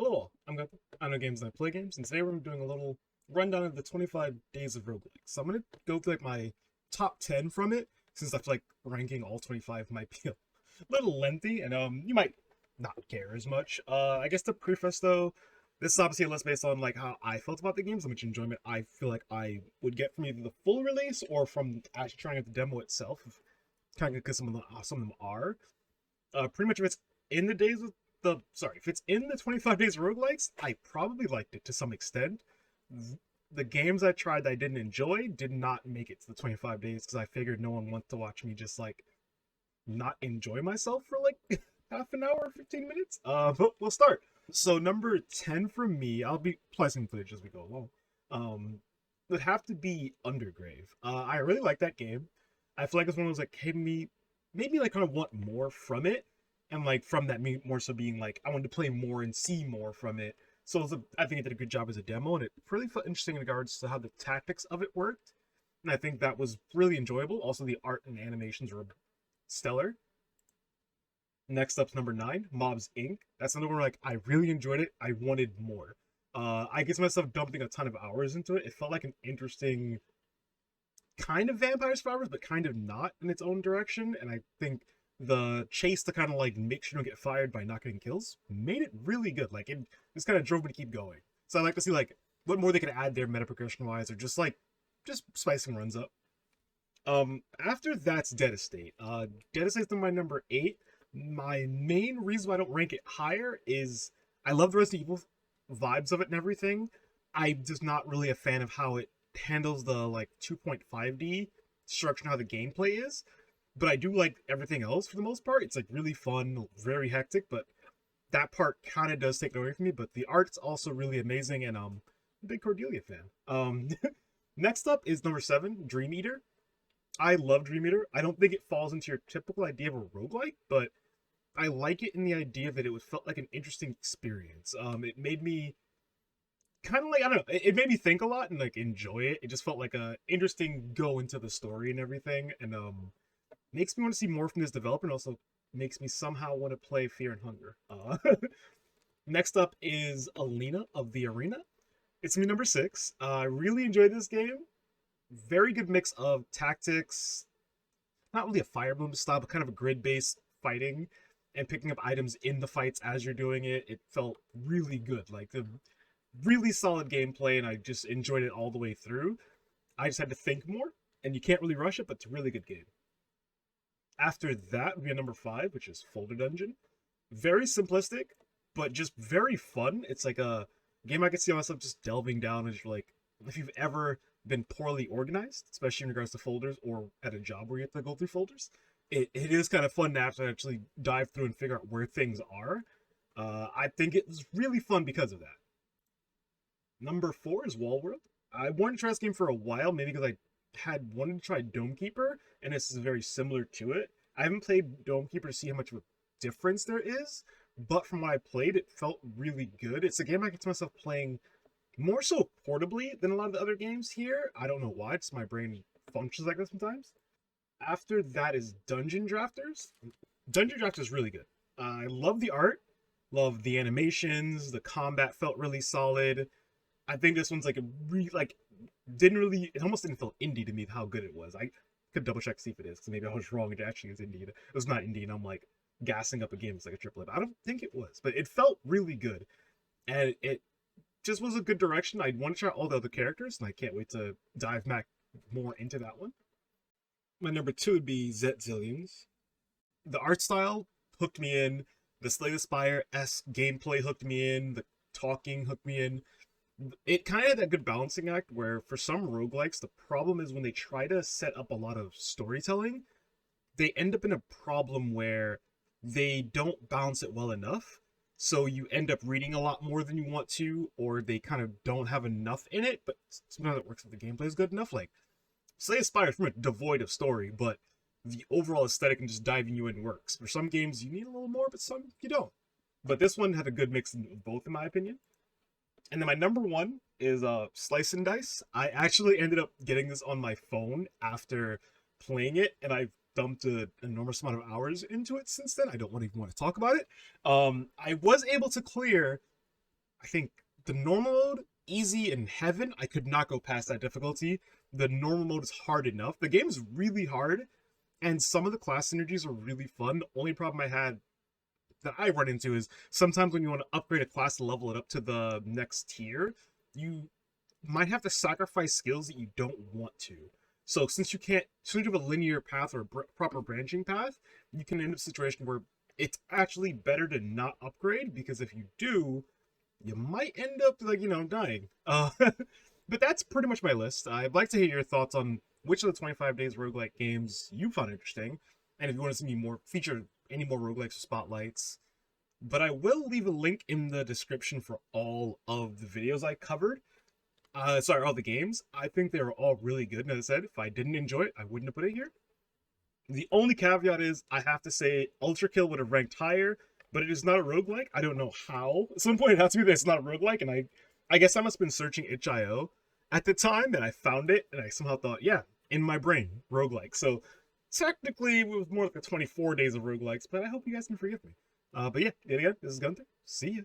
Hello, I know games and I play games, and today we're doing a little rundown of the 25 Days of Roguelikes. So I'm gonna go through like my top 10 from it, since I feel like ranking all 25 might be a little lengthy, and you might not care as much. I guess to preface though, this is obviously less based on like how I felt about the games, how much enjoyment I feel like I would get from either the full release or from actually trying out the demo itself. Kind of because some of them are. Pretty much if it's in the days of if it's in the 25 days roguelikes, I probably liked it to some extent. The games I tried that I didn't enjoy did not make it to the 25 days because I figured no one wants to watch me just like not enjoy myself for like half an hour, 15 minutes. But we'll start. So number 10 for me, I'll be placing footage as we go along. Would have to be Undergrave. I really like that game. I feel like it's one of those like maybe like kind of want more from it, and like from that me more so being like I wanted to play more and see more from it. So I think it did a good job as a demo, and it really felt interesting in regards to how the tactics of it worked, and I think that was really enjoyable. Also, the art and animations were stellar. Next up's number 9, Mobs Inc. That's another one where, like, I really enjoyed it. I wanted more. I get myself dumping a ton of hours into it. It felt like an interesting kind of Vampire Survivors, but kind of not in its own direction. And I think the chase to kind of like make sure you don't get fired by not getting kills made it really good. Like it just kind of drove me to keep going. So I'd like to see like what more they could add there meta progression wise, or just spicing runs up. After that's Dead Estate. Dead Estate's my number 8. My main reason why I don't rank it higher is I love the Resident Evil vibes of it and everything. I'm just not really a fan of how it handles the like 2.5D structure and how the gameplay is. But I do like everything else for the most part. It's like really fun, very hectic, but that part kind of does take it away from me. But the art's also really amazing, and I'm a big Cordelia fan. Next up is number 7, DREAMEATER. I love DREAMEATER. I don't think it falls into your typical idea of a roguelike, but I like it in the idea that it felt like an interesting experience. It made me kind of like, I don't know, it made me think a lot and like enjoy it. It just felt like a interesting go into the story and everything, and makes me want to see more from this developer, and also makes me somehow want to play Fear and Hunger. Next up is Alina of the Arena. It's me number 6. I really enjoyed this game. Very good mix of tactics, not really a Fire Emblem style, but kind of a grid-based fighting and picking up items in the fights as you're doing it. It felt really good, like the really solid gameplay, and I just enjoyed it all the way through. I just had to think more, and you can't really rush it, but it's a really good game. After that would be a number 5, which is Folder Dungeon. Very simplistic, but just very fun. It's like a game I could see myself just delving down into, like, if you've ever been poorly organized, especially in regards to folders or at a job where you have to go through folders. It is kind of fun to actually dive through and figure out where things are. I think it was really fun because of that. Number 4 is Wallworld. I wanted to try this game for a while, maybe because I had wanted to try Domekeeper, and this is very similar to it. I haven't played Domekeeper to see how much of a difference there is, but from what I played, it felt really good. It's a game I get to myself playing more so portably than a lot of the other games here. I don't know why, it's my brain functions like that sometimes. After that is Dungeon Drafters. Dungeon Drafters is really good. I love the art, love the animations, the combat felt really solid. I think this one's like it almost didn't feel indie to me how good it was. I could double check to see if it is, because maybe I was wrong. It actually is indie. It was not indie, and I'm like gassing up a game. It's like a triple A, but I don't think it was. But it felt really good, and it just was a good direction. I want to try all the other characters, and I can't wait to dive back more into that one. My number 2 would be Zet Zillions. The art style hooked me in. The Slay the Spire-esque gameplay hooked me in. The talking hooked me in. It kind of had that good balancing act where for some roguelikes, the problem is when they try to set up a lot of storytelling, they end up in a problem where they don't balance it well enough. So you end up reading a lot more than you want to, or they kind of don't have enough in it, but sometimes it works if the gameplay is good enough. Like, Slay Aspire is pretty much devoid of story, but the overall aesthetic and just diving you in works. For some games, you need a little more, but some you don't. But this one had a good mix of both, in my opinion. And then my number 1 is Slice and Dice. I actually ended up getting this on my phone after playing it, and I've dumped an enormous amount of hours into it since then. I don't even want to talk about it. I was able to clear I think the normal mode, easy, and heaven, I could not go past that difficulty. The normal mode is hard enough. The game is really hard, and some of the class synergies are really fun. The only problem I had that I run into is sometimes when you want to upgrade a class to level it up to the next tier, you might have to sacrifice skills that you don't want to. So since you have a linear path or a proper branching path, you can end up in a situation where it's actually better to not upgrade, because if you do, you might end up like, dying. But that's pretty much my list. I'd like to hear your thoughts on which of the 25 days roguelike games you found interesting, and if you want to see me feature any more roguelikes or spotlights. But I will leave a link in the description for all of the videos I covered. Sorry, all the games. I think they were all really good. And as I said, if I didn't enjoy it, I wouldn't have put it here. The only caveat is I have to say Ultra Kill would have ranked higher, but it is not a roguelike. I don't know how. Someone pointed out to me that it's not a roguelike, and I guess I must have been searching itch.io at the time, and I found it, and I somehow thought, yeah, in my brain, roguelike. So technically, it was more like a 24 days of roguelikes, but I hope you guys can forgive me. But yeah, again, this is Gunther. See ya.